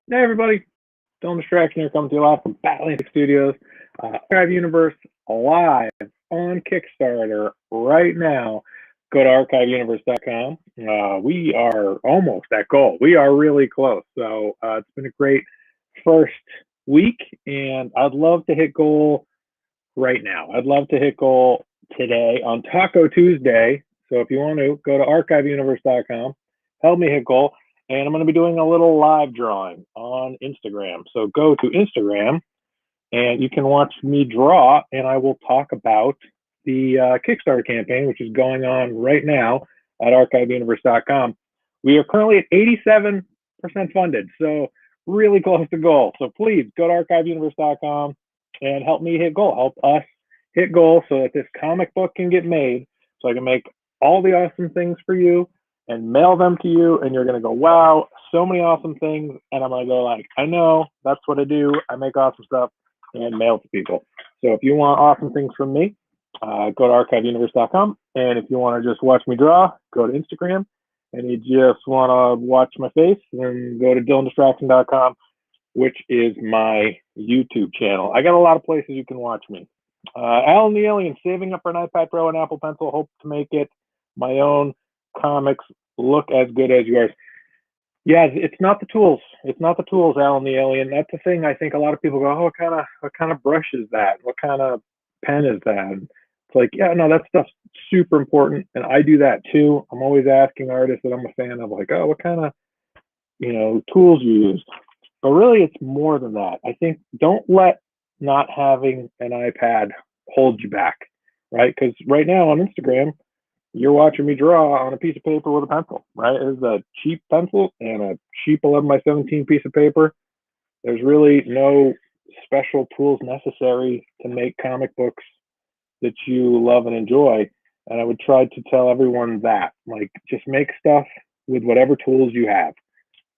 Hey everybody, Dylan Distraction here coming to you live from Atlantic Studios. Archive Universe live on Kickstarter right now. Go to archiveuniverse.com. We are almost at goal. We are really close. So it's been a great first week, and I'd love to hit goal right now. I'd love to hit goal today on Taco Tuesday. So if you want to, go to archiveuniverse.com, help me hit goal. And I'm going to be doing a little live drawing on Instagram. So go to Instagram and you can watch me draw, and I will talk about the Kickstarter campaign, which is going on right now at archiveuniverse.com. We are currently at 87% funded, so really close to goal. So please go to archiveuniverse.com and help me hit goal. Help us hit goal so that this comic book can get made, so I can make all the awesome things for you and mail them to you, and you're going to go, wow, so many awesome things. And I'm going to go like, I know, that's what I do. I make awesome stuff and mail to people. So if you want awesome things from me, go to archiveuniverse.com. And if you want to just watch me draw, go to Instagram. And you just want to watch my face, then go to dylandistraction.com, which is my YouTube channel. I got a lot of places you can watch me. Alan the Alien, saving up for an iPad Pro and Apple Pencil, hope to make it my own comics look as good as yours. Yeah, it's not the tools. It's not the tools, Alan the Alien. That's the thing. I think a lot of people go, oh, what kind of brush is that? What kind of pen is that? And it's like, yeah, no, that stuff's super important, and I do that too. I'm always asking artists that I'm a fan of, like, oh, what kind of tools you use. But really, it's more than that. I think don't let not having an iPad hold you back, right? Because right now on Instagram, you're watching me draw on a piece of paper with a pencil, right? It's a cheap pencil and a cheap 11 by 17 piece of paper. There's really no special tools necessary to make comic books that you love and enjoy. And I would try to tell everyone that, like, just make stuff with whatever tools you have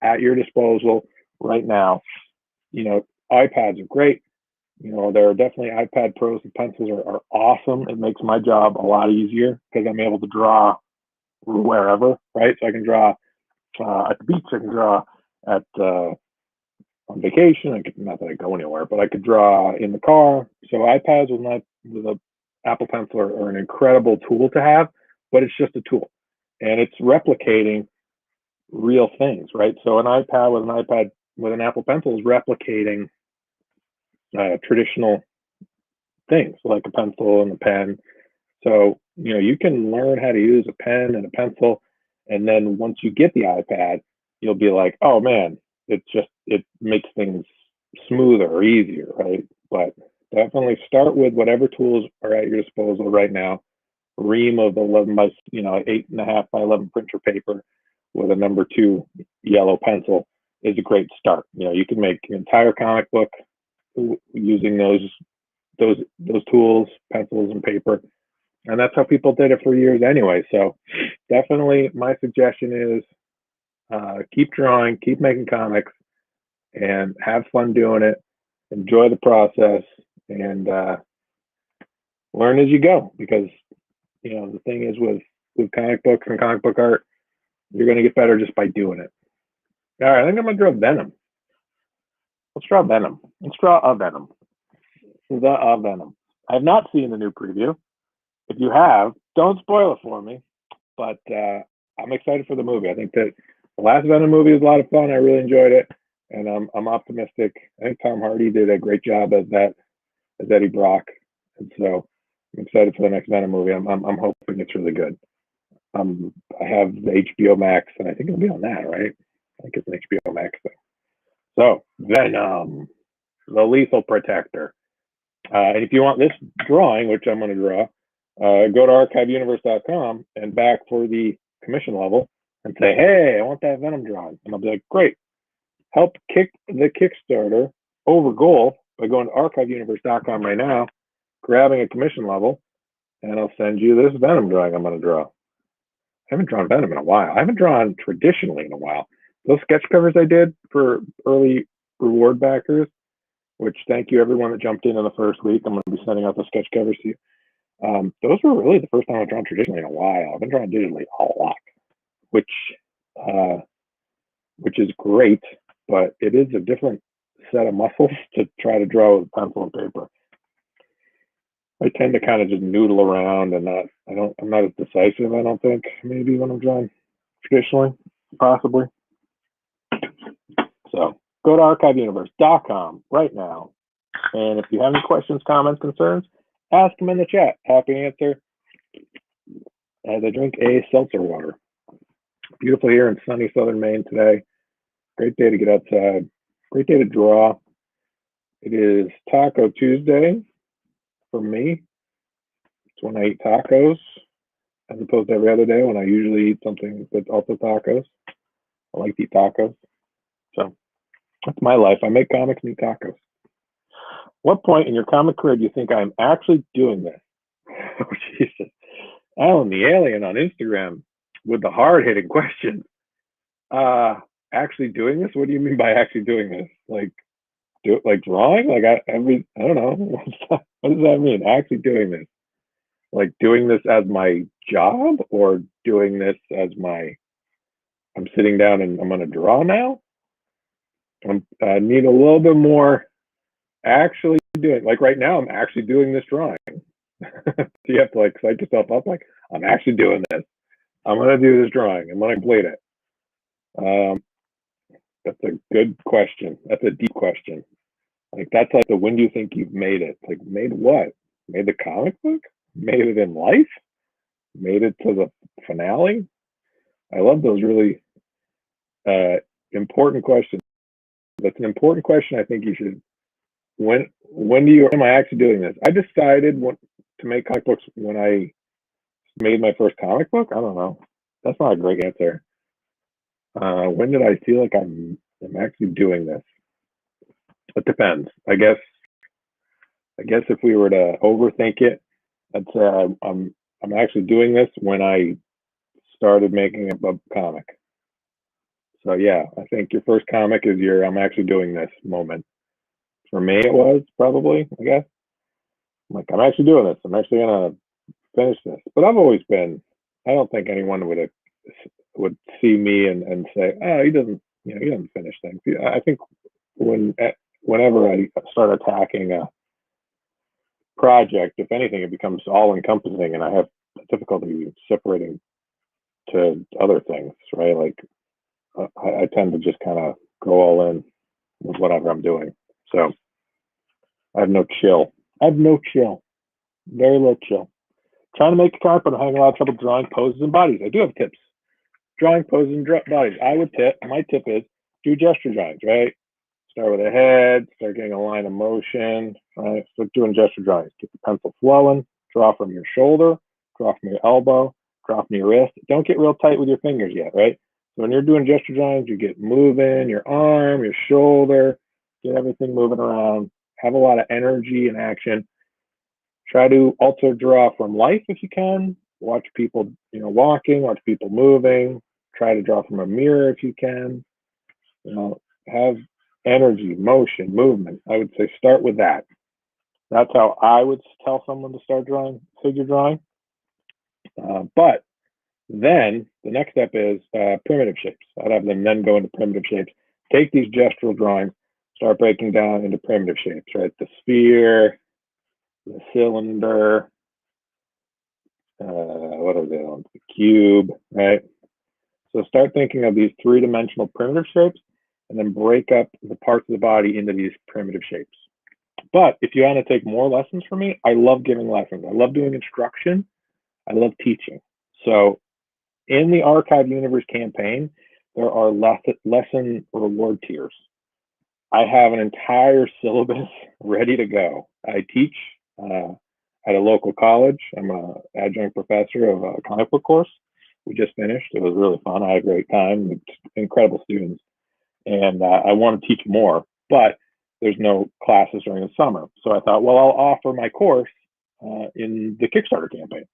at your disposal right now. iPads are great. There are definitely iPad Pros and pencils are awesome. It makes my job a lot easier because I'm able to draw wherever, right? So I can draw at the beach. I can draw at on vacation. Not that I go anywhere, but I could draw in the car. So iPads with an Apple Pencil are an incredible tool to have, but it's just a tool, and it's replicating real things, right? So an iPad with an Apple Pencil is replicating traditional things like a pencil and a pen. So, you can learn how to use a pen and a pencil. And then once you get the iPad, you'll be like, oh man, it makes things smoother or easier, right? But definitely start with whatever tools are at your disposal right now. Ream of 11 by, 8.5 by 11 printer paper with a number 2 yellow pencil is a great start. You can make an entire comic book using those tools, pencils and paper, and that's how people did it for years anyway. So definitely my suggestion is keep drawing, keep making comics, and have fun doing it. Enjoy the process, and learn as you go, because the thing is with comic books and comic book art, you're going to get better just by doing it. All right, I think I'm going to draw Venom. Let's draw Venom. Let's draw a Venom. The Venom. I have not seen the new preview. If you have, don't spoil it for me. But I'm excited for the movie. I think that the last Venom movie was a lot of fun. I really enjoyed it, and I'm optimistic. I think Tom Hardy did a great job as Eddie Brock, and so I'm excited for the next Venom movie. I'm hoping it's really good. I have the HBO Max, and I think it'll be on that, right? I think it's an HBO Max thing. So Venom, the Lethal Protector. And if you want this drawing, which I'm going to draw, go to archiveuniverse.com and back for the commission level and say, hey, I want that Venom drawing. And I'll be like, great. Help kick the Kickstarter over goal by going to archiveuniverse.com right now, grabbing a commission level, and I'll send you this Venom drawing I'm going to draw. I haven't drawn Venom in a while. I haven't drawn traditionally in a while. Those sketch covers I did for early reward backers, which thank you everyone that jumped in the first week. I'm going to be sending out the sketch covers to you. Those were really the first time I've drawn traditionally in a while. I've been drawing digitally a lot, which is great. but it is a different set of muscles to try to draw with pencil and paper. I tend to kind of just noodle around and I'm not as decisive, I don't think, maybe when I'm drawing traditionally, possibly. So go to archiveuniverse.com right now. And if you have any questions, comments, concerns, ask them in the chat. Happy to answer as I drink a seltzer water. Beautiful here in sunny southern Maine today. Great day to get outside. Great day to draw. It is Taco Tuesday for me. It's when I eat tacos, as opposed to every other day when I usually eat something that's also tacos. I like to eat tacos. So that's my life. I make comics and eat tacos. What point in your comic career do you think I'm actually doing this? Oh, Jesus. Alan the Alien on Instagram with the hard-hitting questions. Actually doing this? What do you mean by actually doing this? Like drawing? Like I don't know. What does that mean? Actually doing this? Like doing this as my job, or doing this as I'm sitting down and I'm gonna draw now? I need a little bit more actually doing. Like right now, I'm actually doing this drawing. So you have to like psych yourself up. Like I'm actually doing this. I'm gonna do this drawing. I'm gonna complete it. That's a good question. That's a deep question. Like that's like the when do you think you've made it? Like made what? Made the comic book? Made it in life? Made it to the finale? I love those really important questions. That's an important question. I think you should. When am I actually doing this? I decided to make comic books when I made my first comic book. I don't know. That's not a great answer. When did I feel like I'm actually doing this? It depends. I guess if we were to overthink it, I'd say I'm actually doing this when I started making a comic. So yeah, I think your first comic is your I'm actually doing this moment. For me, it was probably, I guess. I'm like, I'm actually doing this. I'm actually gonna finish this. But I've always been. I don't think anyone would see me and say, oh, he doesn't finish things. I think whenever I start attacking a project, if anything, it becomes all encompassing, and I have difficulty separating to other things, right? Like I tend to just kind of go all in with whatever I'm doing. So I have no chill. Very little chill. Trying to make a comic, but I'm having a lot of trouble drawing poses and bodies. I do have tips. Drawing poses and bodies. My tip is do gesture drawings, right? Start with a head, start getting a line of motion, right? Start doing gesture drawings. Get the pencil flowing, draw from your shoulder, draw from your elbow, draw from your wrist. Don't get real tight with your fingers yet, right? So when you're doing gesture drawings, you get moving your arm, your shoulder, get everything moving around, have a lot of energy and action. Try to also draw from life if you can. Watch people, walking, watch people moving. Try to draw from a mirror if you can. Have energy, motion, movement. I would say start with that. That's how I would tell someone to start drawing, figure drawing. But then the next step is primitive shapes. I'd have them then go into primitive shapes. Take these gestural drawings, start breaking down into primitive shapes, right? The sphere, the cylinder, what are they on? The cube, right? So start thinking of these three-dimensional primitive shapes and then break up the parts of the body into these primitive shapes. But if you want to take more lessons from me, I love giving lessons. I love doing instruction. I love teaching. So in the Archive Universe campaign, there are lesson reward tiers. I have an entire syllabus ready to go. I teach at a local college. I'm an adjunct professor of a comic book course. We just finished. It was really fun. I had a great time with incredible students. And I want to teach more, but there's no classes during the summer. So I thought, well, I'll offer my course in the Kickstarter campaign.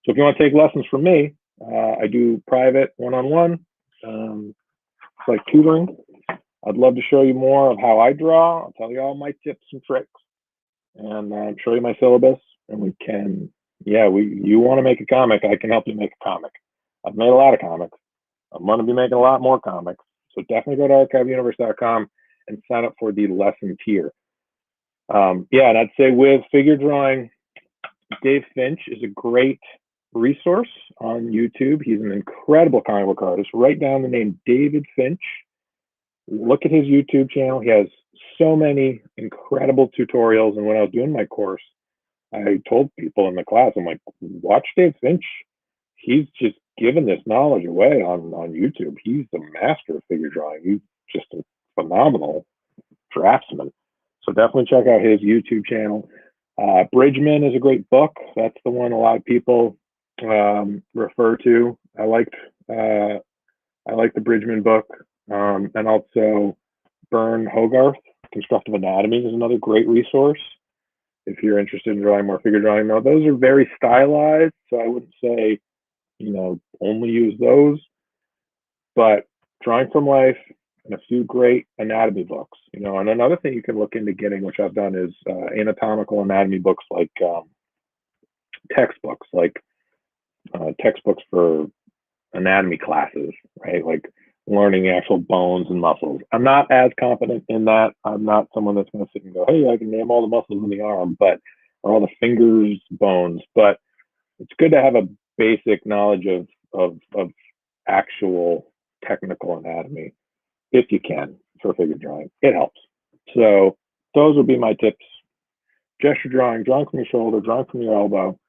So if you want to take lessons from me, I do private one-on-one, like tutoring. I'd love to show you more of how I draw. I'll tell you all my tips and tricks and show you my syllabus. And we can, you want to make a comic, I can help you make a comic. I've made a lot of comics. I'm going to be making a lot more comics. So definitely go to archiveuniverse.com and sign up for the lesson tier. Yeah, and I'd say with figure drawing, Dave Finch is a great resource on YouTube. He's an incredible comic book artist. Write down the name David Finch. Look at his YouTube channel. He has so many incredible tutorials. And when I was doing my course, I told people in the class, I'm like, watch Dave Finch. He's just given this knowledge away on YouTube. He's the master of figure drawing. He's just a phenomenal draftsman. So definitely check out his YouTube channel. Bridgman is a great book. That's the one a lot of people refer to. I like the Bridgman book. And also Bern Hogarth, Constructive Anatomy is another great resource if you're interested in drawing more figure drawing. Now, those are very stylized, so I wouldn't say, only use those. But Drawing from Life and a few great anatomy books, and another thing you can look into getting, which I've done, is anatomical anatomy books, like textbooks for anatomy classes, right? Like learning the actual bones and muscles. I'm not as confident in that. I'm not someone that's going to sit and go, hey, I can name all the muscles in the arm, or all the fingers, bones. But it's good to have a basic knowledge of actual technical anatomy, if you can, for figure drawing. It helps. So those would be my tips. Gesture drawing from your shoulder, drawing from your elbow,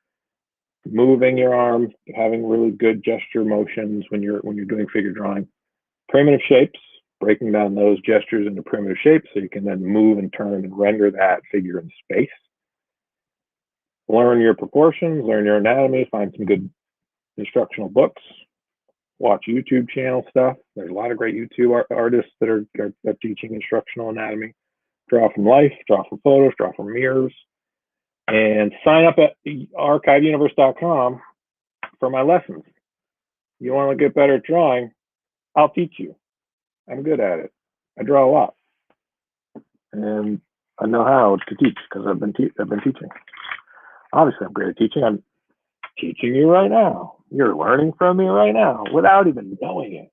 moving your arm, having really good gesture motions when you're doing figure drawing. Primitive shapes, breaking down those gestures into primitive shapes so you can then move and turn and render that figure in space. Learn your proportions, learn your anatomy, find some good instructional books, watch YouTube channel stuff. There's a lot of great YouTube artists that are teaching instructional anatomy. Draw from life, draw from photos, draw from mirrors, and sign up at archiveuniverse.com for my lessons. You want to get better at drawing? I'll teach you. I'm good at it. I draw a lot, and I know how to teach because I've been teaching. Obviously, I'm great at teaching. I'm teaching you right now. You're learning from me right now without even knowing it.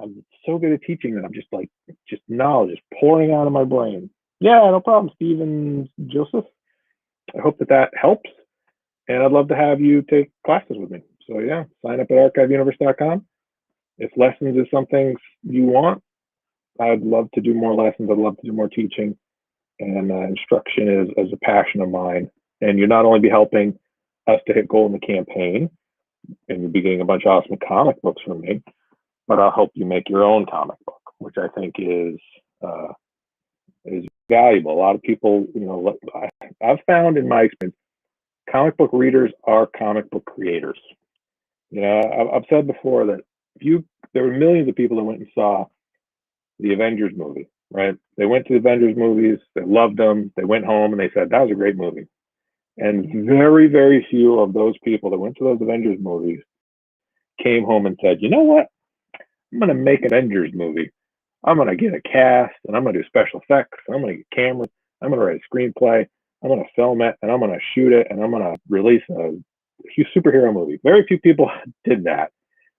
I'm so good at teaching that I'm just knowledge is pouring out of my brain. Yeah, no problem, Stephen Joseph. I hope that helps, and I'd love to have you take classes with me. So yeah, sign up at archiveuniverse.com. If lessons is something you want, I'd love to do more lessons. I'd love to do more teaching, and instruction is a passion of mine. And you'll not only be helping us to hit goal in the campaign, and you'll be getting a bunch of awesome comic books from me, but I'll help you make your own comic book, which I think is valuable. A lot of people, I've found in my experience, comic book readers are comic book creators. I've said before that there were millions of people that went and saw the Avengers movie, right? They went to the Avengers movies, they loved them, they went home and they said, that was a great movie. And very, very few of those people that went to those Avengers movies came home and said, you know what? I'm going to make an Avengers movie. I'm going to get a cast, and I'm going to do special effects. I'm going to get cameras. I'm going to write a screenplay. I'm going to film it, and I'm going to shoot it, and I'm going to release a superhero movie. Very few people did that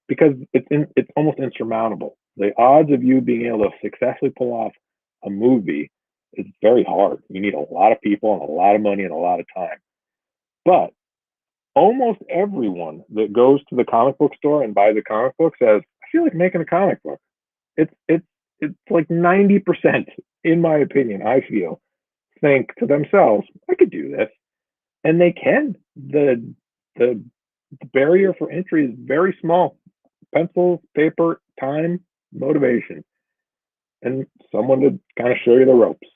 because it's almost insurmountable. The odds of you being able to successfully pull off a movie is very hard. You need a lot of people and a lot of money and a lot of time. But almost everyone that goes to the comic book store and buys a comic book says, I feel like making a comic book. It's like 90%, in my opinion, I feel, think to themselves, I could do this. And they can. The barrier for entry is very small. Pencils, paper, time, motivation, and someone to kind of show you the ropes.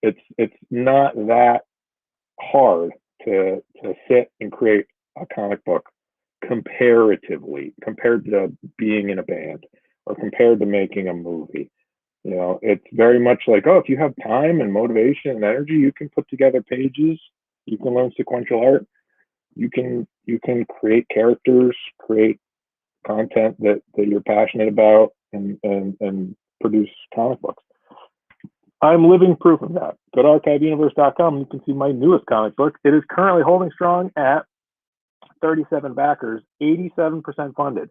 It's not that hard to sit and create a comic book comparatively, compared to being in a band or compared to making a movie. It's very much like, if you have time and motivation and energy, you can put together pages, you can learn sequential art, you can create characters, create content that you're passionate about, and produce comic books. I'm living proof of that. Go to archiveuniverse.com and you can see my newest comic book. It is currently holding strong at 37 backers, 87% funded.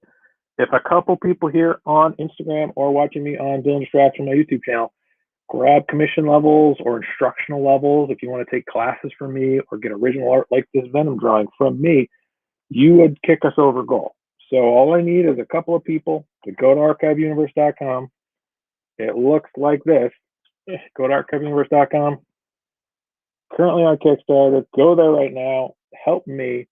if a couple people here on Instagram or watching me on Dylan Distraction, my YouTube channel, grab commission levels or instructional levels, if you want to take classes from me or get original art like this Venom drawing from me, you would kick us over goal. So all I need is a couple of people to go to archiveuniverse.com. It looks like this. Go to archiveuniverse.com. Currently on Kickstarter. Go there right now. Help me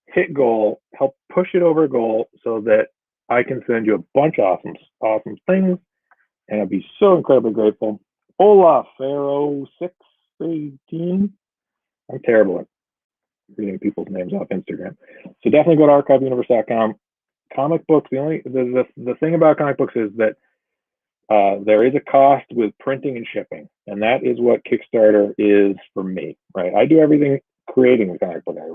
hit goal. Help push it over goal so that I can send you a bunch of awesome things. And I'd be so incredibly grateful. Olaf Pharaoh 618. I'm terrible at reading people's names off Instagram. So definitely go to archiveuniverse.com. Comic books, the thing about comic books is that there is a cost with printing and shipping, and that is what Kickstarter is for me, right? I do everything creating the comic book. I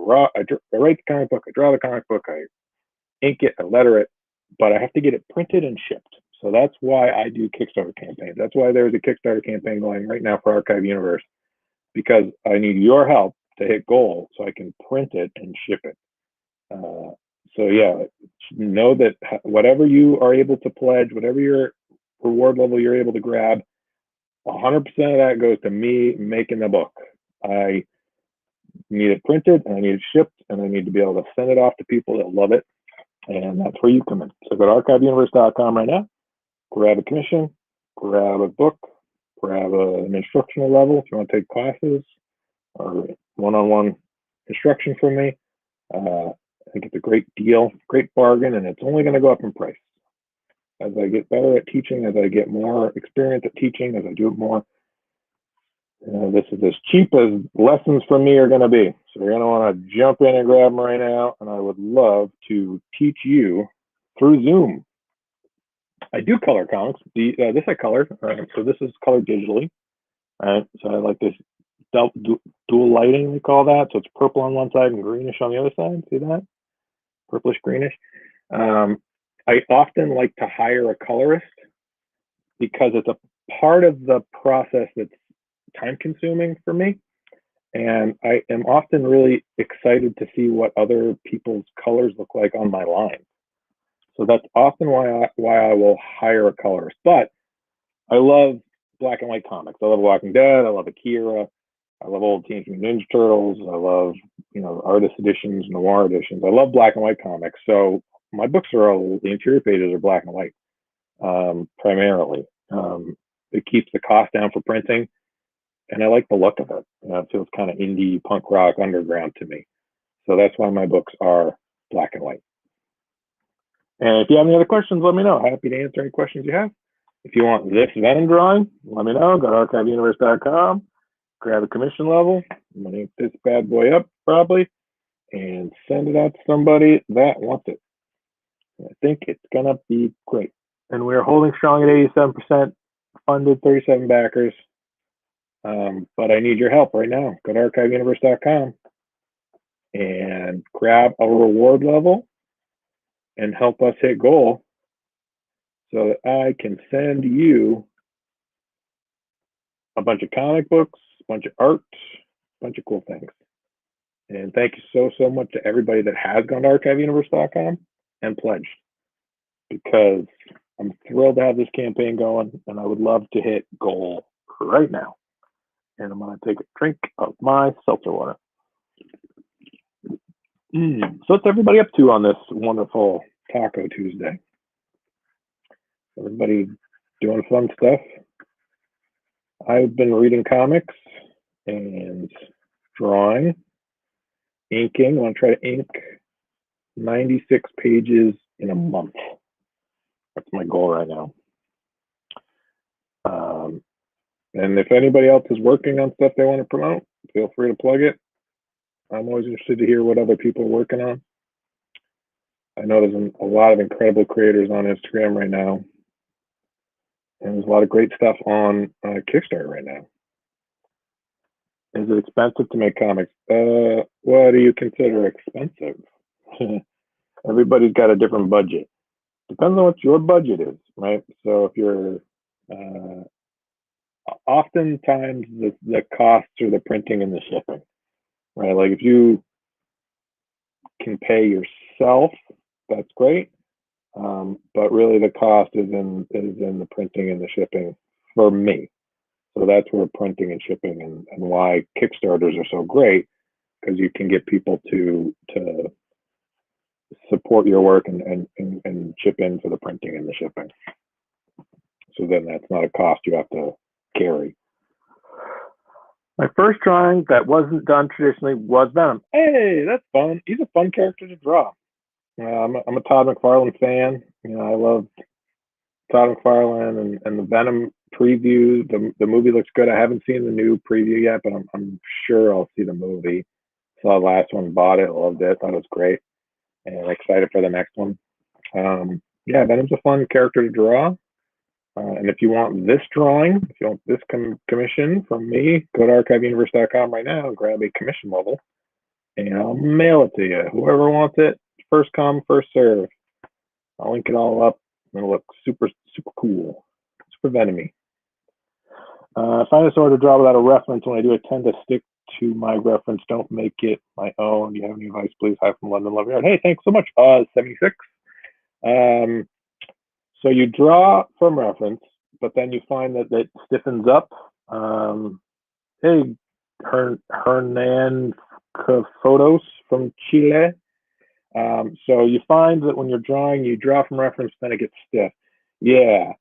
write the comic book, I draw the comic book, I ink it, I letter it, but I have to get it printed and shipped. So that's why I do Kickstarter campaigns. That's why there's a Kickstarter campaign going right now for Archive Universe, because I need your help to hit goal so I can print it and ship it. So yeah, know that whatever you are able to pledge, whatever your reward level you're able to grab, 100% of that goes to me making the book. I need it printed and I need it shipped and I need to be able to send it off to people that love it. And that's where you come in. So go to archiveuniverse.com right now, grab a commission, grab a book, grab an instructional level if you want to take classes or one-on-one instruction from me. I think it's a great deal, great bargain, and it's only going to go up in price. As I get better at teaching, as I get more experience at teaching, as I do it more, this is as cheap as lessons from me are going to be. So you're going to want to jump in and grab them right now, and I would love to teach you through Zoom. I do color comics. This I colored, so this is colored digitally. So I like this dual lighting, we call that. So it's purple on one side and greenish on the other side. See that? Purplish greenish. I often like to hire a colorist because it's a part of the process that's time consuming for me. And I am often really excited to see what other people's colors look like on my line. So that's often why I will hire a colorist. But I love black and white comics. I love Walking Dead. I love Akira. I love old Teenage Mutant Ninja Turtles. I love, artist editions, noir editions. I love black and white comics. So my books are all, the interior pages are black and white, primarily. It keeps the cost down for printing, and I like the look of it. It feels kind of indie, punk rock, underground to me. So that's why my books are black and white. And if you have any other questions, let me know. Happy to answer any questions you have. If you want this Venom drawing, let me know. Go to archiveuniverse.com. Grab a commission level. I'm going to ink this bad boy up probably and send it out to somebody that wants it. I think it's going to be great. And we're holding strong at 87% funded, 37 backers. But I need your help right now. Go to archiveuniverse.com and grab a reward level and help us hit goal so that I can send you a bunch of comic books, a bunch of art, a bunch of cool things. And thank you so much to everybody that has gone to archiveuniverse.com and pledged, because I'm thrilled to have this campaign going, and I would love to hit goal right now. And I'm going to take a drink of my seltzer water. So what's everybody up to on this wonderful Taco Tuesday? Everybody doing fun stuff? I've been reading comics and drawing, inking. I want to try to ink 96 pages in a month. That's my goal right now. And if anybody else is working on stuff they want to promote, feel free to plug it. I'm always interested to hear what other people are working on. I know there's a lot of incredible creators on Instagram right now. And there's a lot of great stuff on Kickstarter right now. Is it expensive to make comics? What do you consider expensive? Everybody's got a different budget. Depends on what your budget is, right? So if you're, oftentimes the costs are the printing and the shipping, right? Like if you can pay yourself, that's great. but really the cost is in the printing and the shipping for me. So that's where printing and shipping and why Kickstarters are so great, because you can get people to support your work and chip in for the printing and the shipping. So then that's not a cost you have to carry. My first drawing that wasn't done traditionally was Venom. Hey, that's fun. He's a fun character to draw. I'm a Todd McFarlane fan. I love Todd McFarlane and the Venom preview. The movie looks good. I haven't seen the new preview yet, but I'm sure I'll see the movie. Saw the last one, bought it, loved it, thought it was great, and excited for the next one. Yeah, Venom's a fun character to draw. And if you want this drawing, if you want this commission from me, go to archiveuniverse.com right now and grab a commission level, and I'll mail it to you. Whoever wants it, first come, first serve. I'll link it all up. It'll look super, super cool, super Venom-y. Find this order draw without a reference. When I do, I tend to stick to my reference. Don't make it my own. Do you have any advice, please? Hi from London, love your art. Hey, thanks so much. 76. So you draw from reference, but then you find that it stiffens up. Hey, Hernan Photos from Chile. So you find that when you're drawing, you draw from reference, then it gets stiff. Yeah,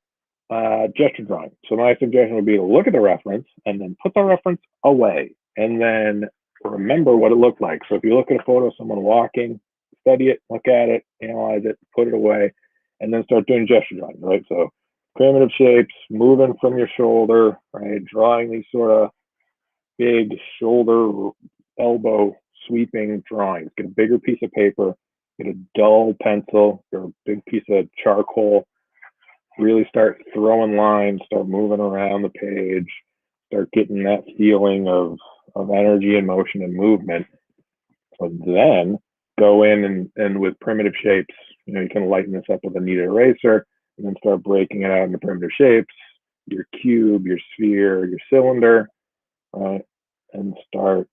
gesture drawing. So my suggestion would be to look at the reference and then put the reference away and then remember what it looked like. So if you look at a photo of someone walking, study it, look at it, analyze it, put it away, and then start doing gesture drawing, right? So primitive shapes, moving from your shoulder, right? Drawing these sort of big shoulder, elbow sweeping drawings. Get a bigger piece of paper, get a dull pencil or a big piece of charcoal, really start throwing lines, start moving around the page, start getting that feeling of energy and motion and movement. So then go in and with primitive shapes, you can lighten this up with a kneaded eraser and then start breaking it out into primitive shapes, your cube, your sphere, your cylinder, right? And start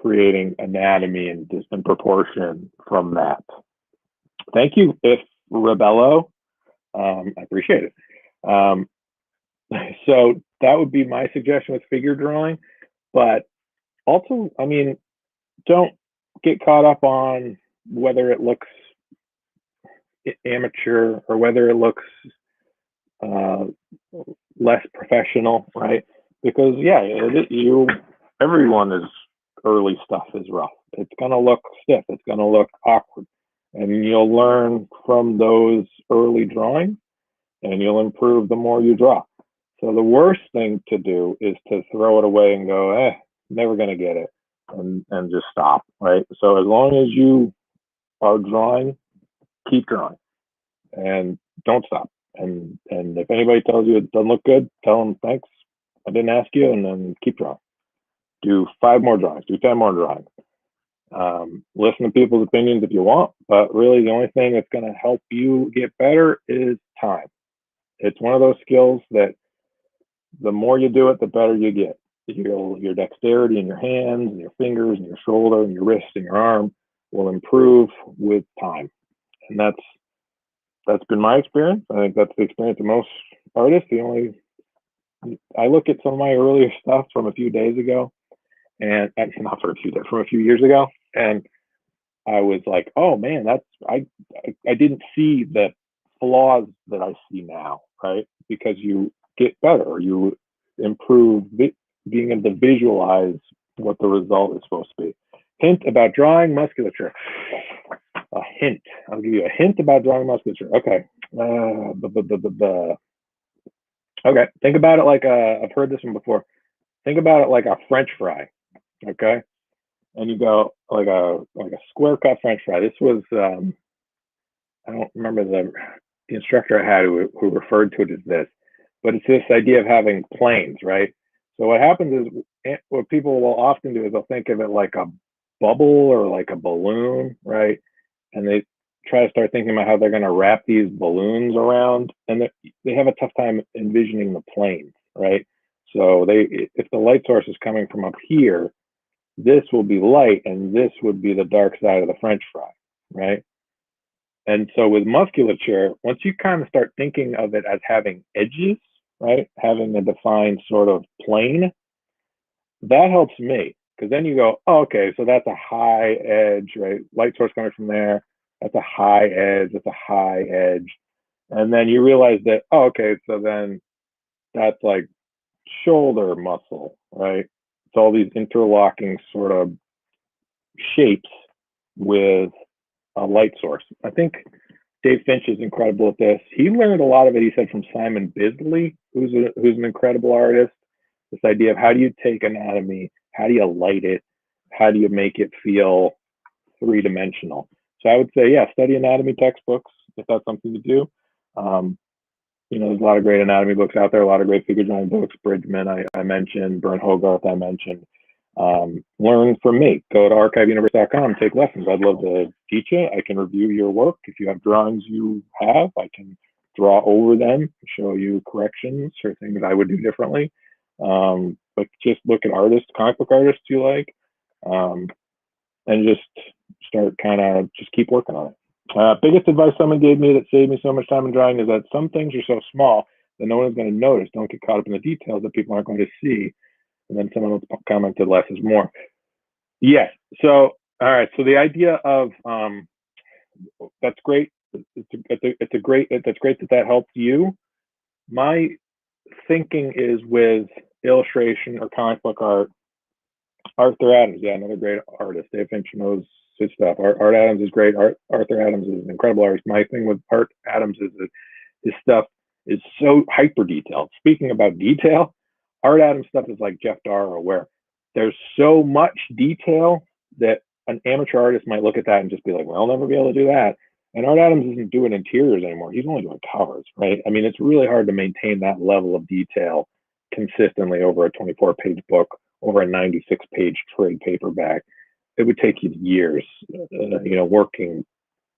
creating anatomy and proportion from that. Thank you, if Rebello. I appreciate it. So that would be my suggestion with figure drawing. But also, don't get caught up on whether it looks amateur or whether it looks less professional, right? Because yeah, everyone's early stuff is rough. It's gonna look stiff. It's gonna look awkward, and you'll learn from those early drawings, and you'll improve the more you draw. So the worst thing to do is to throw it away and go, never gonna get it, and just stop, right? So as long as you are drawing, keep drawing, and don't stop. And if anybody tells you it doesn't look good, tell them thanks, I didn't ask you, and then keep drawing. Do 5 more drawings, do 10 more drawings. Listen to people's opinions if you want, but really the only thing that's going to help you get better is time. It's one of those skills that the more you do it, the better you get. Your dexterity in your hands and your fingers and your shoulder and your wrist and your arm will improve with time. And that's been my experience. I think that's the experience of most artists. I look at some of my earlier stuff from a few days ago, and not for a few days, from a few years ago, and I was like, oh man, I didn't see the flaws that I see now, right? Because you get better, you improve being able to visualize what the result is supposed to be. Hint about drawing musculature. A hint. I'll give you a hint about drawing musculature. Okay. Okay. Think about it like I've heard this one before. Think about it like a French fry. Okay. And you go like a square cut French fry. This was I don't remember the instructor I had who referred to it as this, but it's this idea of having planes, right? So what happens is what people will often do is they'll think of it like a bubble or like a balloon, right? And they try to start thinking about how they're going to wrap these balloons around, and they have a tough time envisioning the plane, right? So if the light source is coming from up here, this will be light, and this would be the dark side of the French fry, right? And so with musculature, once you kind of start thinking of it as having edges, right, having a defined sort of plane, that helps me because then you go, oh, okay, so that's a high edge, right? Light source coming from there. That's a high edge. That's a high edge. And then you realize that, oh, okay, so then that's like shoulder muscle, right? It's all these interlocking sort of shapes with a light source. I think Dave Finch is incredible at this. He learned a lot of it, he said, from Simon Bisley, who's an incredible artist. This idea of how do you take anatomy, how do you light it, how do you make it feel three-dimensional. So I would say, yeah, study anatomy textbooks if that's something to do. There's a lot of great anatomy books out there, a lot of great figure drawing books. Bridgman, I mentioned, Bern Hogarth, I mentioned. Learn from me. Go to archiveuniverse.com, take lessons. I'd love to teach you. I can review your work. If you have drawings you have, I can draw over them, show you corrections or things I would do differently. But just look at artists, comic book artists you like, and just start just keep working on it. Biggest advice someone gave me that saved me so much time in drawing is that some things are so small that no one's going to notice. Don't get caught up in the details that people aren't going to see. And then someone else commented, less is more. Yes. So, all right. So the idea of that's great. It's great that helped you. My thinking is with illustration or comic book art. Arthur Adams, yeah, another great artist. Dave Finch knows his stuff. Art Adams is great. Arthur Adams is an incredible artist. My thing with Art Adams is that his stuff is so hyper detailed. Speaking about detail, Art Adams stuff is like Jeff Darrow, where there's so much detail that an amateur artist might look at that and just be like, well, I'll never be able to do that. And Art Adams isn't doing interiors anymore. He's only doing covers, right? I mean, it's really hard to maintain that level of detail consistently over a 24-page book, over a 96-page trade paperback. It would take you years, working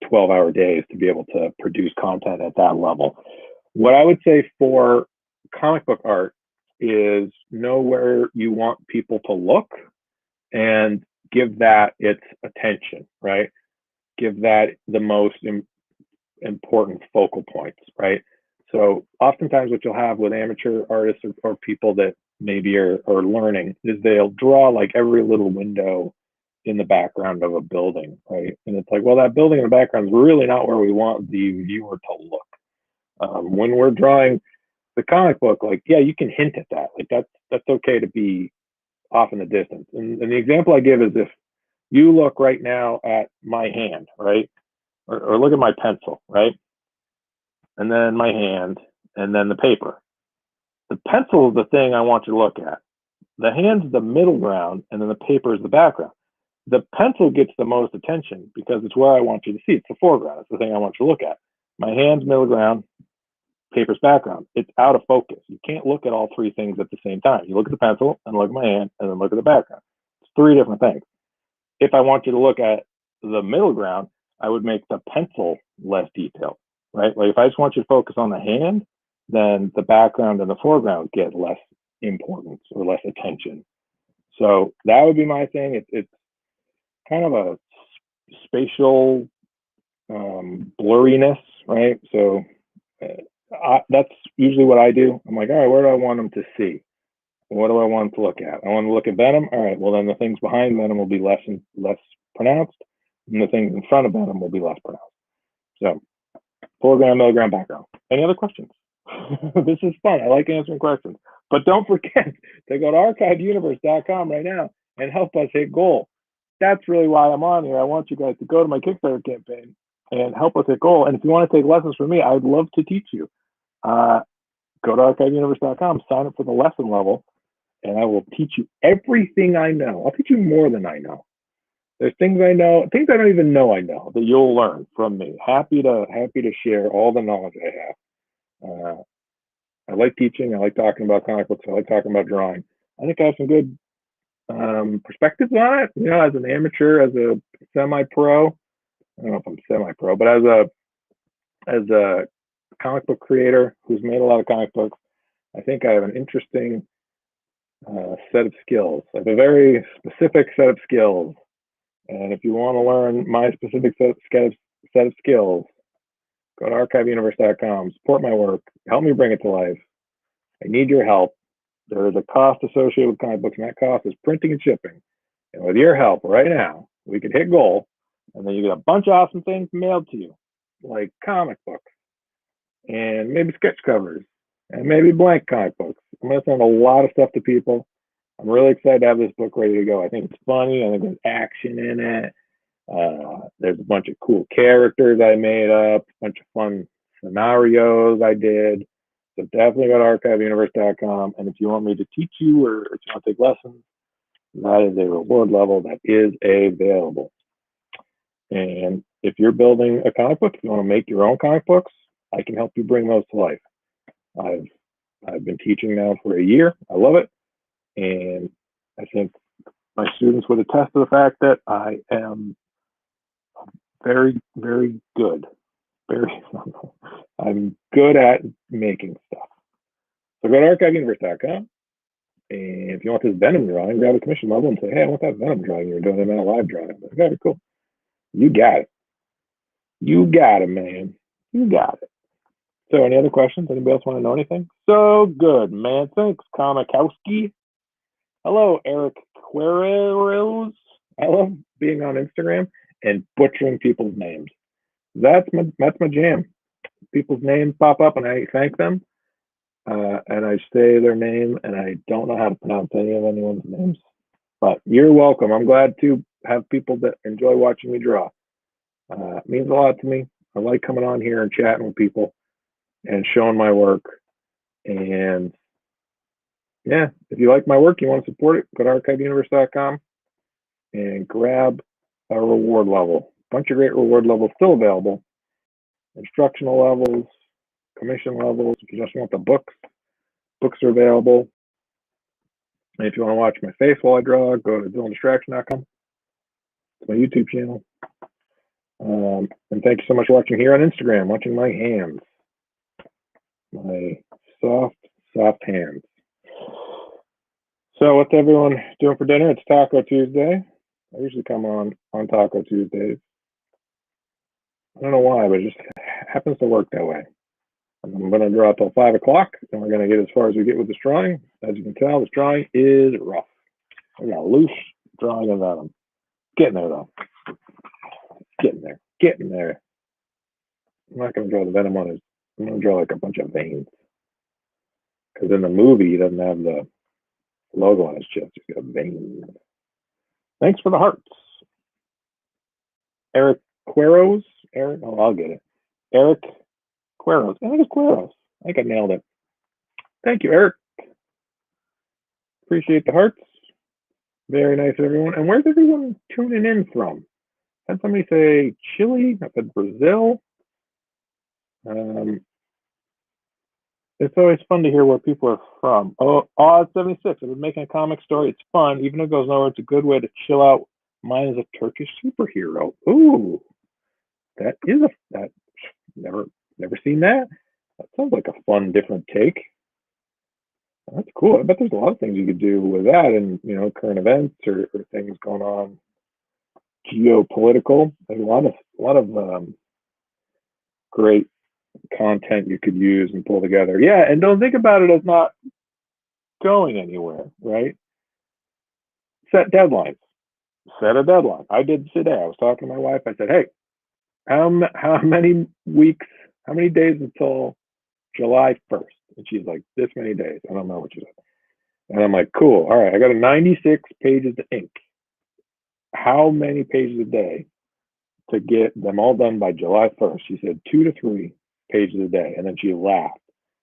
12-hour days to be able to produce content at that level. What I would say for comic book art is know where you want people to look and give that its attention, right? Give that the most important focal points, right? So oftentimes what you'll have with amateur artists or people that maybe are learning is they'll draw like every little window in the background of a building, right? And it's like, well, that building in the background is really not where we want the viewer to look. When we're drawing the comic book, like, yeah, you can hint at that. Like that's okay to be off in the distance. And the example I give is if you look right now at my hand, right? Or look at my pencil, right? And then my hand, and then the paper. The pencil is the thing I want you to look at. The hand's the middle ground, and then the paper is the background. The pencil gets the most attention because it's where I want you to see. It's the foreground. It's the thing I want you to look at. My hand's middle ground, paper's background. It's out of focus. You can't look at all three things at the same time. You look at the pencil, and look at my hand, and then look at the background. It's three different things. If I want you to look at the middle ground, I would make the pencil less detailed, right? Like if I just want you to focus on the hand, then the background and the foreground get less importance or less attention. So that would be my thing. It's kind of a spatial blurriness, right? So that's usually what I do. I'm like, all right, where do I want them to see? What do I want them to look at? I want to look at Venom. All right, well then the things behind Venom will be less pronounced, and the things in front of Venom will be less pronounced. So foreground, middle ground, background. Any other questions? This is fun. I like answering questions. But don't forget to go to archiveuniverse.com right now and help us hit goal. That's really why I'm on here. I want you guys to go to my Kickstarter campaign and help us hit goal. And if you want to take lessons from me, I'd love to teach you. Go to archiveuniverse.com, sign up for the lesson level, and I will teach you everything I know. I'll teach you more than I know. There's things I know, things I don't even know I know that you'll learn from me. Happy to share all the knowledge I have. I like teaching. I like talking about comic books. I like talking about drawing. I think I have some good perspectives on it. You know, as an amateur, as a semi-pro. I don't know if I'm semi-pro, but as a comic book creator who's made a lot of comic books, I think I have an interesting set of skills. I have a very specific set of skills. And if you want to learn my specific set of skills, go to archiveuniverse.com, support my work, help me bring it to life. I need your help. There is a cost associated with comic books, and that cost is printing and shipping. And with your help right now, we could hit goal, and then you get a bunch of awesome things mailed to you, like comic books, and maybe sketch covers, and maybe blank comic books. I'm going to send a lot of stuff to people. I'm really excited to have this book ready to go. I think it's funny. I think there's action in it. There's a bunch of cool characters I made up, a bunch of fun scenarios I did. So definitely go to archiveuniverse.com. And if you want me to teach you or if you want to take lessons, that is a reward level that is available. And if you're building a comic book, if you want to make your own comic books, I can help you bring those to life. I've been teaching now for a year. I love it. And I think my students would attest to the fact that I am very, very good. I'm good at making stuff. So go to archiveuniverse.com. And if you want this Venom drawing, grab a commission level and say, hey, I want that Venom drawing you're doing in that live drawing. Okay, cool. You got it. You got it, man. You got it. So any other questions? Anybody else want to know anything? So good, man. Thanks, Komikowski. Hello, Eric Quereros. I love being on Instagram and butchering people's names. That's my jam. People's names pop up and I thank them. And I say their name and I don't know how to pronounce any of anyone's names. But you're welcome. I'm glad to have people that enjoy watching me draw. It means a lot to me. I like coming on here and chatting with people and showing my work. And yeah, if you like my work, you want to support it, go to archiveuniverse.com and grab a reward level. A bunch of great reward levels still available. Instructional levels, commission levels. If you just want the books are available. And if you want to watch my face while I draw, go to DylanDistraction.com. It's my YouTube channel. And thank you so much for watching here on Instagram, watching my hands. My soft hands. So what's everyone doing for dinner? It's Taco Tuesday. I usually come on Taco Tuesdays. I don't know why, but it just happens to work that way. I'm going to draw till 5 o'clock, and we're going to get as far as we get with this drawing. As you can tell, this drawing is rough. I got a loose drawing of Venom. Getting there, though. Getting there. I'm not going to draw the Venom on his. I'm going to draw like a bunch of veins. Because in the movie, he doesn't have the logo on his chest. He's got veins. Thanks for the hearts. Eric Queros. I'll get it. Eric Queros. I think it's Queros. I think I nailed it. Thank you, Eric. Appreciate the hearts. Very nice, everyone. And where's everyone tuning in from? I had somebody say Chile. I said Brazil. It's always fun to hear where people are from. Oh, Oz 76. I've been making a comic story. It's fun. Even if it goes nowhere, it's a good way to chill out. Mine is a Turkish superhero. Ooh, that never seen that. That sounds like a fun, different take. That's cool. I bet there's a lot of things you could do with that, and current events or things going on, geopolitical. There's a lot of great content you could use and pull together. Yeah, and don't think about it as not going anywhere, right? Set deadlines. Set a deadline. I did today. I was talking to my wife. I said, hey, how many weeks, how many days until July 1st? And she's like, this many days. I don't know what she said. And I'm like, cool. All right, I got 96 pages of ink. How many pages a day to get them all done by July 1st? She said 2 to 3 pages a day. And then she laughed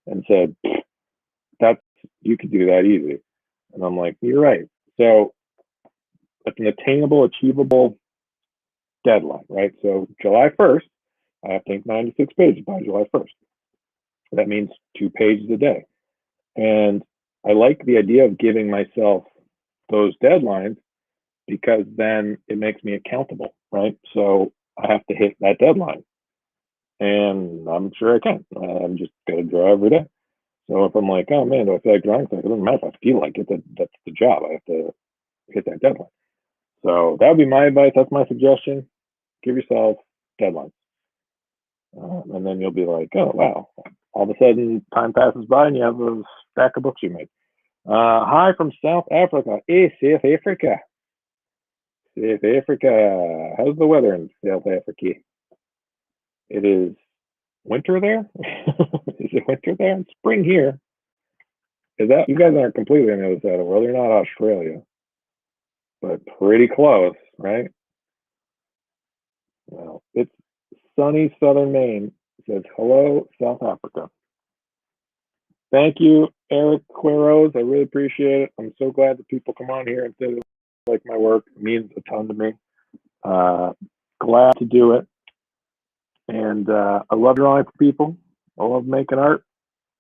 and said, you could do that easy. And I'm like, you're right. So it's an attainable, achievable deadline, right? So July 1st, I have to ink 96 pages by July 1st. That means 2 pages a day. And I like the idea of giving myself those deadlines because then it makes me accountable, right? So I have to hit that deadline. And I'm sure I can. I'm just going to draw every day. So if I'm like, oh man, do I feel like drawing? It doesn't matter if I feel like it. That's the job. I have to hit that deadline. So that would be my advice. That's my suggestion. Give yourself deadlines. And then you'll be like, oh, wow. All of a sudden, time passes by and you have a stack of books you made. Hi from South Africa. Hey, South Africa. South Africa. How's the weather in South Africa? It is winter there? Is it winter there? It's spring here. Is that, you guys aren't completely on the other side of the world. You're not Australia, but pretty close, right? Well, it's sunny southern Maine. It says, hello, South Africa. Thank you, Eric Quiros. I really appreciate it. I'm so glad that people come on here and say they like my work. It means a ton to me. Glad to do it. And I love drawing for people. I love making art.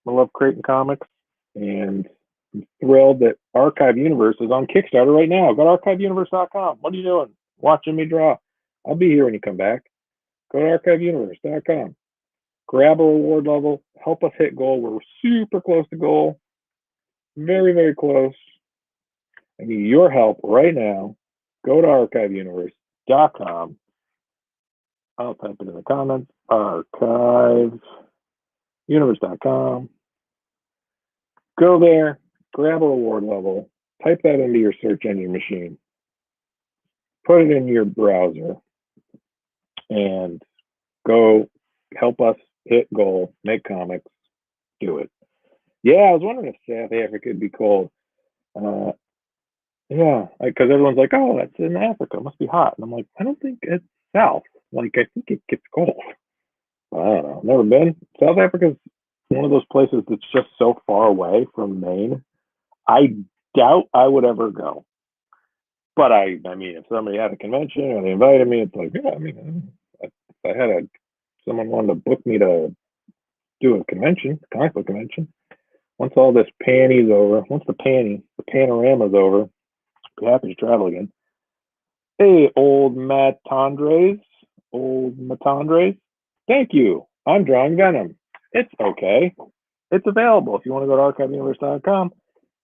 I love creating comics. And I'm thrilled that Archive Universe is on Kickstarter right now. Go to archiveuniverse.com. What are you doing? Watching me draw. I'll be here when you come back. Go to archiveuniverse.com. Grab a reward level. Help us hit goal. We're super close to goal. Very, very close. I need your help right now. Go to archiveuniverse.com. I'll type it in the comments. Archiveuniverse.com. Go there, grab a reward level, type that into your search engine machine, put it in your browser, and go help us hit goal, make comics, do it. Yeah, I was wondering if South Africa would be cold. Yeah, because everyone's like, oh, that's in Africa. It must be hot. And I'm like, I don't think it's south. Like, I think it gets cold. I don't know. Never been. South Africa's one of those places that's just so far away from Maine. I doubt I would ever go. But I mean, if somebody had a convention or they invited me, it's like, yeah, I mean, if I had someone wanted to book me to do a convention, comic book convention, once all this panty's over, once the panorama's over, be happy to travel again. Hey, old Matandres, thank you. I'm drawing Venom. It's okay. It's available. If you want to go to archiveuniverse.com,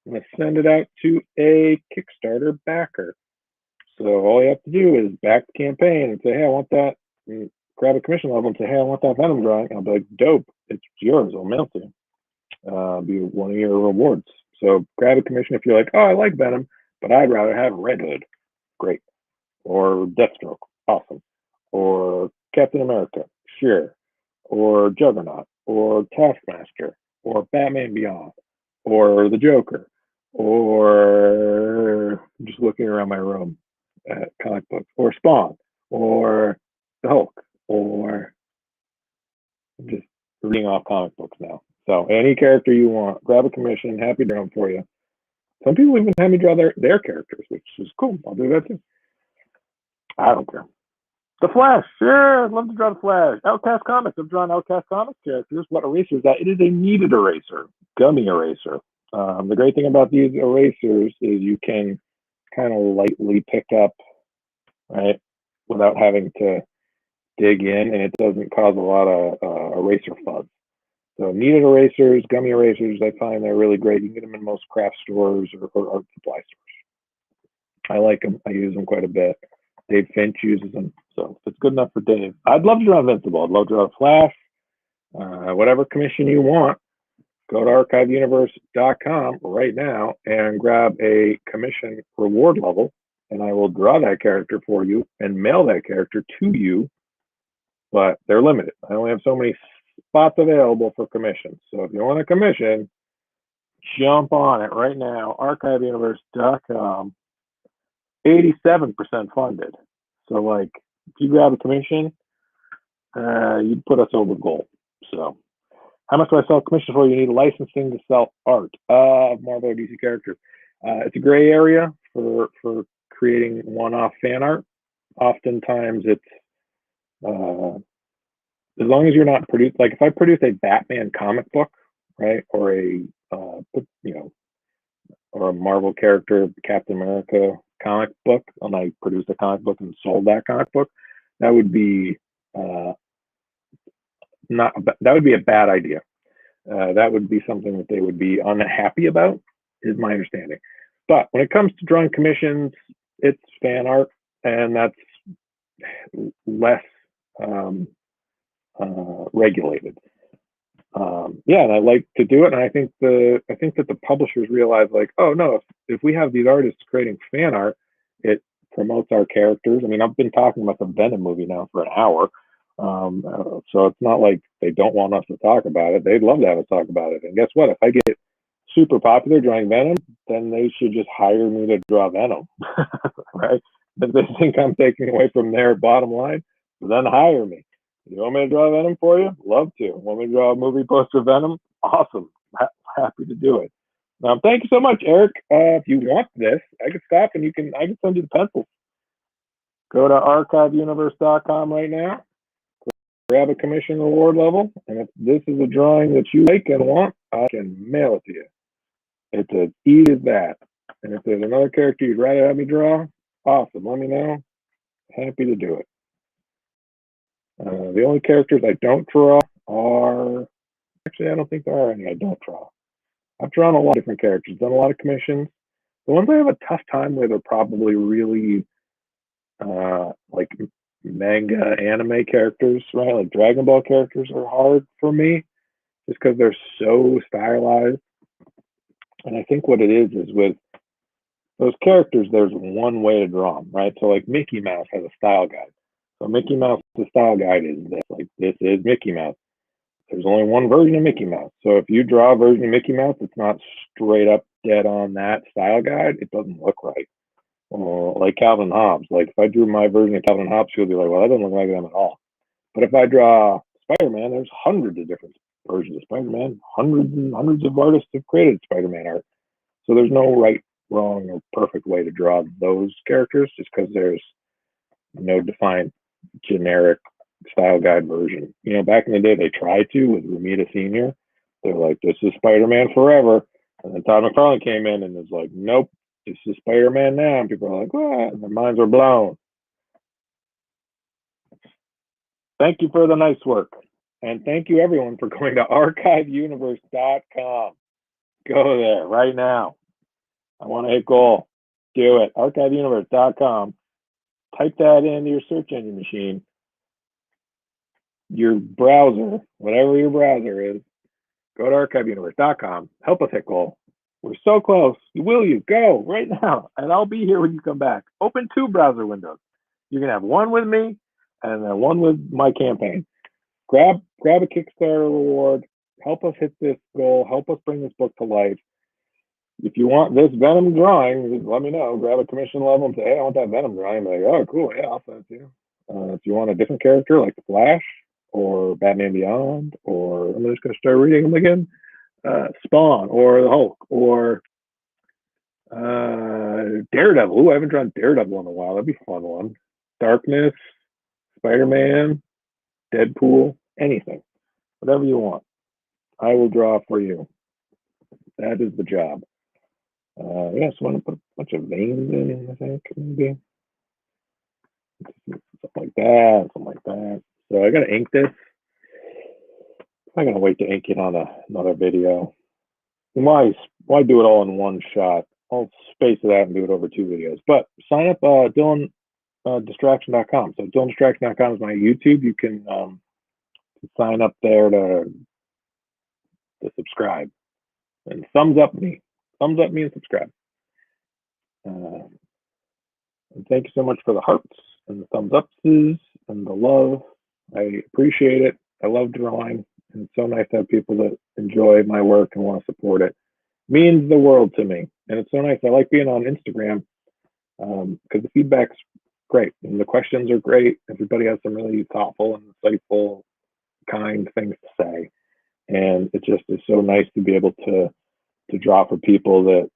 I'm going to send it out to a Kickstarter backer. So all you have to do is back the campaign and say, hey, I want that. And grab a commission level and say, hey, I want that Venom drawing. I'll be like, dope. It's yours. I'll mail it to you. Be one of your rewards. So grab a commission if you're like, oh, I like Venom, but I'd rather have Red Hood. Great. Or Deathstroke. Awesome. Or Captain America. Sure. Or Juggernaut. Or Taskmaster. Or Batman Beyond. Or the Joker. Or I'm just looking around my room at comic books. Or Spawn. Or the Hulk. Or I'm just reading off comic books now. So any character you want, grab a commission, happy to draw them for you. Some people even have me draw their characters, which is cool. I'll do that too. I don't care. The Flash, sure, I'd love to draw the Flash. Outcast Comics, I've drawn Outcast Comics characters. What eraser is that? It is a kneaded eraser, gummy eraser. The great thing about these erasers is you can kind of lightly pick up, right, without having to dig in, and it doesn't cause a lot of eraser fuzz. So kneaded erasers, gummy erasers, I find they're really great. You can get them in most craft stores or art supply stores. I like them. I use them quite a bit. Dave Finch uses them. So if it's good enough for Dave, I'd love to draw Invincible. I'd love to draw Flash. Whatever commission you want, go to archiveuniverse.com right now and grab a commission reward level, and I will draw that character for you and mail that character to you. But they're limited. I only have so many spots available for commissions. So if you want a commission, jump on it right now. Archiveuniverse.com. 87% funded. So like, if you grab a commission, you'd put us over goal. So how much do I sell commissions for? You need licensing to sell art of Marvel or DC characters. It's a gray area for creating one-off fan art. Oftentimes it's as long as you're not produced, like if I produce a Batman comic book, right, or or a Marvel character, Captain America comic book, and I produced a comic book and sold that comic book, that would be that would be a bad idea. That would be something that they would be unhappy about, is my understanding. But when it comes to drawing commissions, it's fan art, and that's less regulated. Yeah, and I like to do it, and I think that the publishers realize, like, oh no, if we have these artists creating fan art, it promotes our characters. I mean, I've been talking about the Venom movie now for an hour, so it's not like they don't want us to talk about it. They'd love to have us talk about it. And guess what? If I get super popular drawing Venom, then they should just hire me to draw Venom, right? If they think I'm taking away from their bottom line, then hire me. You want me to draw Venom for you? Love to. Want me to draw a movie poster of Venom? Awesome. Happy to do it. Thank you so much, Eric. If you want this, I can stop and I can send you the pencils. Go to archiveuniverse.com right now. Grab a commission award level, and if this is a drawing that you like and want, I can mail it to you. It's as easy as that. And if there's another character you'd rather have me draw, awesome. Let me know. Happy to do it. The only characters I don't draw are, actually, I don't think there are any I don't draw. I've drawn a lot of different characters, done a lot of commissions. The ones I have a tough time with are probably really like manga anime characters, right? Like Dragon Ball characters are hard for me just because they're so stylized. And I think what it is with those characters, there's one way to draw them, right? So like Mickey Mouse has a style guide. So Mickey Mouse, the style guide is this, like this is Mickey Mouse. There's only one version of Mickey Mouse. So if you draw a version of Mickey Mouse that's not straight up dead on that style guide, it doesn't look right. Like Calvin Hobbes. Like if I drew my version of Calvin Hobbes, you'll be like, well, that doesn't look like them at all. But if I draw Spider-Man, there's hundreds of different versions of Spider-Man. Hundreds and hundreds of artists have created Spider-Man art. So there's no right, wrong, or perfect way to draw those characters just because there's no defined generic style guide version. You know, back in the day, they tried to with Romita Sr. They're like, this is Spider-Man forever. And then Todd McFarlane came in and was like, nope, this is Spider-Man now. And people are like, what? And their minds are blown. Thank you for the nice work. And thank you, everyone, for going to archiveuniverse.com. Go there right now. I want to hit goal. Do it. archiveuniverse.com. Type that into your search engine machine. Your browser, whatever your browser is, go to archiveuniverse.com. Help us hit goal. We're so close. Will you go right now? And I'll be here when you come back. Open 2 browser windows. You can have one with me and then one with my campaign. Grab a Kickstarter reward. Help us hit this goal. Help us bring this book to life. If you want this Venom drawing, just let me know. Grab a commission level and say, hey, I want that Venom drawing. I'm like, oh, cool. Yeah, I'll send it to you. If you want a different character like the Flash or Batman Beyond, or I'm just going to start reading them again, Spawn or the Hulk or Daredevil. Ooh, I haven't drawn Daredevil in a while. That'd be a fun one. Darkness, Spider-Man, Deadpool, anything. Whatever you want. I will draw for you. That is the job. Yeah, so I want to put a bunch of veins in, I think, maybe. Something like that, something like that. So I got to ink this. I'm going to wait to ink it on another video. Why do it all in one shot? I'll space it out and do it over 2 videos. But sign up DylanDistraction.com. So DylanDistraction.com is my YouTube. You can sign up there to subscribe. And thumbs up me and subscribe. And thank you so much for the hearts and the thumbs ups and the love. I appreciate it. I love drawing. And it's so nice to have people that enjoy my work and want to support it. Means the world to me. And it's so nice. I like being on Instagram because the feedback's great and the questions are great. Everybody has some really thoughtful and insightful, kind things to say. And it just is so nice to be able to draw for people that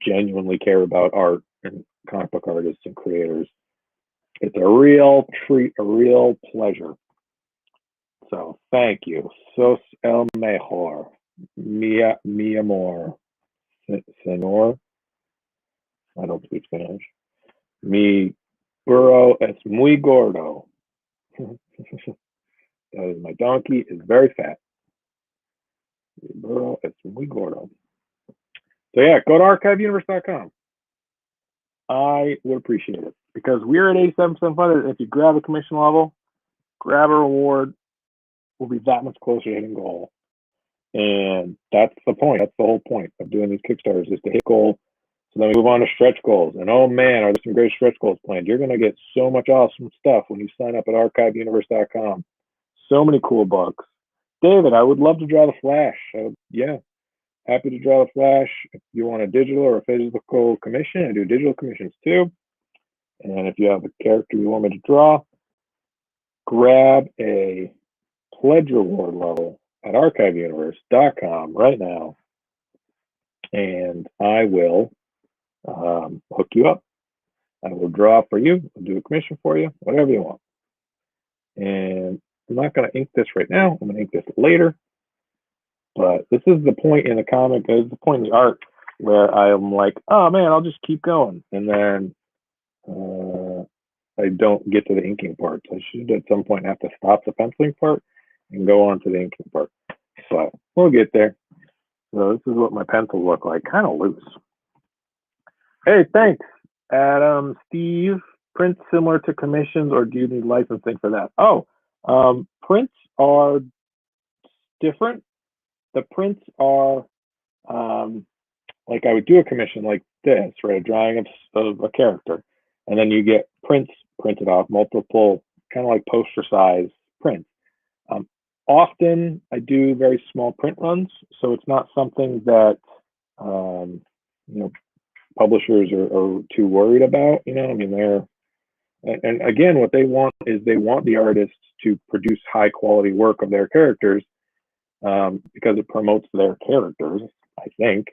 genuinely care about art and comic book artists and creators. It's a real treat, a real pleasure. So thank you. Sos el mejor. Mi amor. Senor. I don't speak Spanish. Mi burro es muy gordo. That is, my donkey is very fat. Mi burro es muy gordo. So yeah, go to archiveuniverse.com. I would appreciate it because we're at 87% funded. If you grab a commission level, grab a reward, we'll be that much closer to hitting goal. And that's the point. That's the whole point of doing these Kickstarters, is to hit goal. So then we move on to stretch goals. And oh man, are there some great stretch goals planned? You're going to get so much awesome stuff when you sign up at archiveuniverse.com. So many cool books. David, I would love to draw the Flash. Yeah, happy to draw the Flash. If you want a digital or a physical commission, I do digital commissions too. And if you have a character you want me to draw, grab a pledge reward level at archiveuniverse.com right now, and I will hook you up. I will draw for you, I'll do a commission for you, whatever you want. And I'm not going to ink this right now. I'm going to ink this later. But this is the point in the comic, this is the point in the art where I'm like, oh man, I'll just keep going. And then I don't get to the inking part. So I should at some point have to stop the penciling part and go on to the inking part. But we'll get there. So this is what my pencils look like, kind of loose. Hey, thanks, Adam. Steve, prints similar to commissions, or do you need licensing for that? Oh, prints are different. The prints are like I would do a commission like this, right? A drawing of a character, and then you get prints printed off, multiple, kind of like poster size prints. Often I do very small print runs, so it's not something that you know, publishers are too worried about. You know, I mean, and again, what they want is they want the artists to produce high quality work of their characters, because it promotes their characters, I think.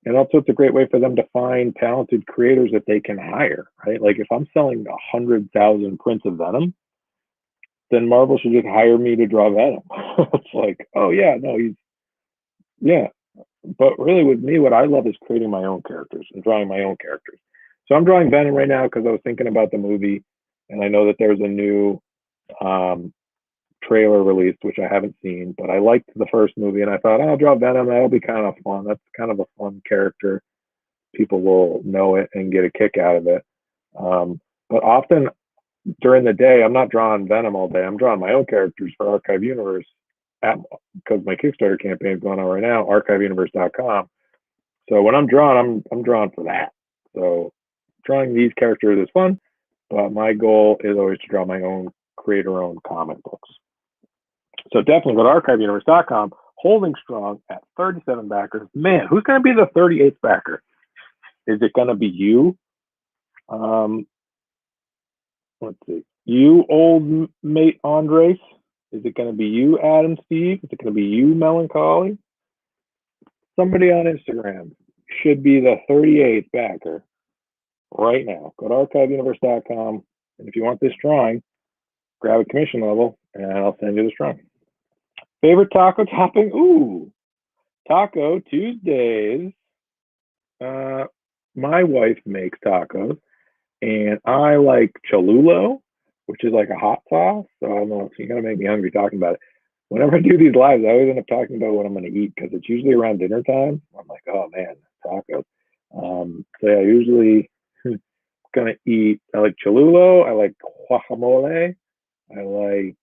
And also it's a great way for them to find talented creators that they can hire, right? Like if I'm selling 100,000 prints of Venom, then Marvel should just hire me to draw Venom. It's like, oh yeah, no, yeah. But really with me, what I love is creating my own characters and drawing my own characters. So I'm drawing Venom right now because I was thinking about the movie, and I know that there's a new trailer released, which I haven't seen, but I liked the first movie, and I thought, oh, I'll draw Venom. That'll be kind of fun. That's kind of a fun character. People will know it and get a kick out of it. But often during the day, I'm not drawing Venom all day. I'm drawing my own characters for Archive Universe because my Kickstarter campaign is going on right now, archiveuniverse.com. So when I'm drawing, I'm drawing for that. So drawing these characters is fun, but my goal is always to draw my own creator-owned comic books. So definitely go to archiveuniverse.com, holding strong at 37 backers. Man, who's going to be the 38th backer? Is it going to be you? Let's see. You, old mate Andres? Is it going to be you, Adam Steve? Is it going to be you, Melancholy? Somebody on Instagram should be the 38th backer right now. Go to archiveuniverse.com, and if you want this drawing, grab a commission level, and I'll send you this drawing. Favorite taco topping? Ooh, Taco Tuesdays. My wife makes tacos, and I like Cholula, which is like a hot sauce. So I don't know, you're gonna make me hungry talking about it. Whenever I do these lives, I always end up talking about what I'm gonna eat because it's usually around dinner time. I'm like, oh man, tacos. So yeah, usually gonna eat. I like Cholula. I like guacamole. I like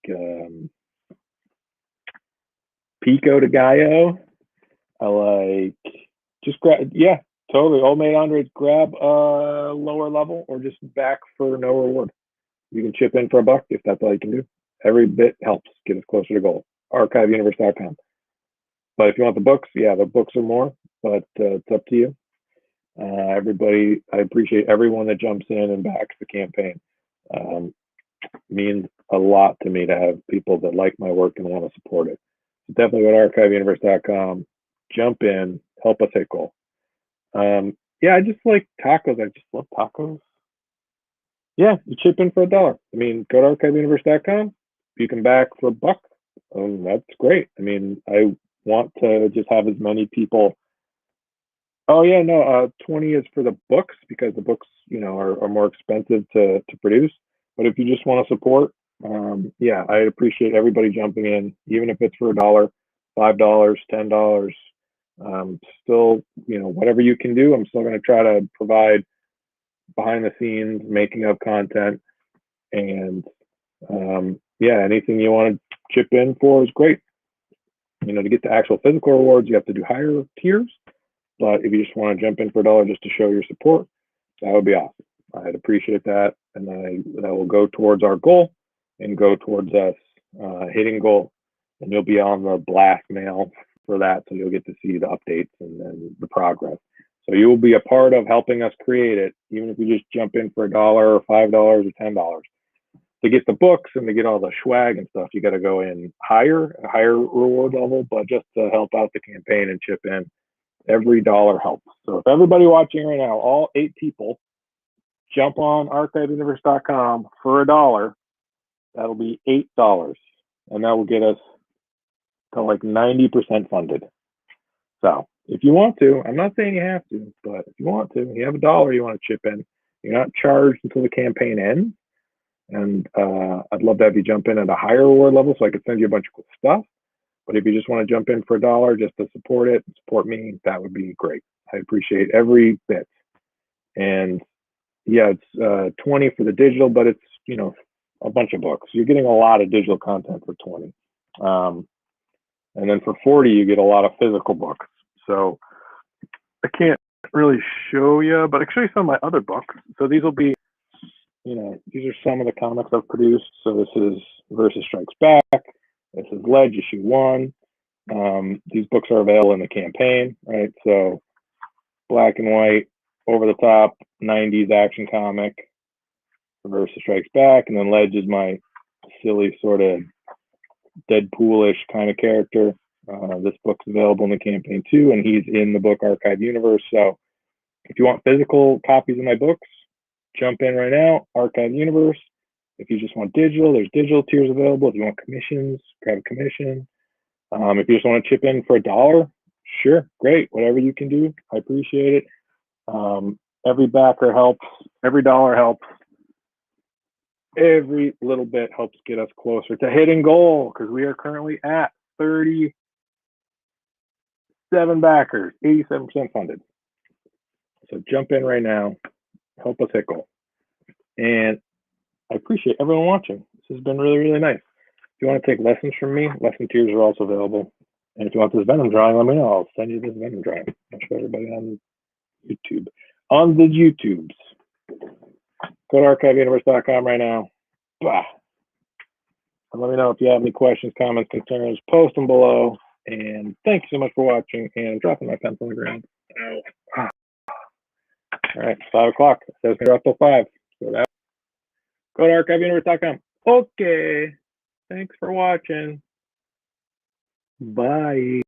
pico de gallo. I like just grab, yeah, totally. Old mate Andres, grab a lower level or just back for no reward. You can chip in for $1 if that's all you can do. Every bit helps get us closer to goal. archiveuniverse.com. But if you want the books, yeah, the books are more, but it's up to you. Everybody, I appreciate everyone that jumps in and backs the campaign. Means a lot to me to have people that like my work and want to support it. So definitely go to archiveuniverse.com, jump in, help us hit goal. Yeah, I just like tacos. I just love tacos. Yeah, you chip in for $1. I mean, go to archiveuniverse.com. You can back for $1. That's great. I mean, I want to just have as many people. Oh yeah, no, 20 is for the books because the books, you know, are more expensive to produce. But if you just want to support, yeah, I appreciate everybody jumping in, even if it's for $1, $5, $10. Still, you know, whatever you can do, I'm still going to try to provide behind the scenes making of content. And yeah, anything you want to chip in for is great. You know, to get the actual physical rewards, you have to do higher tiers. But if you just want to jump in for $1 just to show your support, that would be awesome. I'd appreciate that, and that will go towards our goal and go towards us hitting goal. And you'll be on the blast mail for that, so you'll get to see the updates and the progress. So you will be a part of helping us create it, even if you just jump in for $1 or $5 or $10. To get the books and to get all the swag and stuff, you got to go in a higher reward level, but just to help out the campaign and chip in, every dollar helps. So if everybody watching right now, all 8 people, jump on archiveuniverse.com for $1, that'll be $8. And that will get us to like 90% funded. So if you want to, I'm not saying you have to, but if you want to, you have $1 you want to chip in, you're not charged until the campaign ends. And I'd love to have you jump in at a higher reward level so I could send you a bunch of cool stuff. But if you just want to jump in for $1 just to support it, support me, that would be great. I appreciate every bit. And yeah, it's 20 for the digital, but it's, you know, a bunch of books. You're getting a lot of digital content for 20. And then for 40, you get a lot of physical books. So I can't really show you, but I can show you some of my other books. So these will be, you know, these are some of the comics I've produced. So this is Versus Strikes Back. This is Ledge issue 1. These books are available in the campaign, right? So black and white, over the top, 90s action comic. Versus Strikes Back, and then Ledge is my silly sort of Deadpoolish kind of character. This book's available in the campaign too, and he's in the book Archive Universe. So if you want physical copies of my books, jump in right now, Archive Universe. If you just want digital, there's digital tiers available. If you want commissions, grab a commission. If you just want to chip in for $1, sure, great. Whatever you can do, I appreciate it. Every backer helps. Every dollar helps. Every little bit helps get us closer to hitting goal, because we are currently at 37 backers, 87% funded. So jump in right now, help us hit goal. And I appreciate everyone watching. This has been really, really nice. If you want to take lessons from me, lesson tiers are also available. And if you want this Venom drawing, let me know. I'll send you this Venom drawing. I'll show everybody on YouTube. On the YouTubes. Go to archiveuniverse.com right now. Bah. And let me know if you have any questions, comments, concerns. Post them below. And thank you so much for watching. And I'm dropping my pencil on the ground. All right, 5 o'clock. It says drop till 5. So that. Go to archiveuniverse.com. Okay. Thanks for watching. Bye.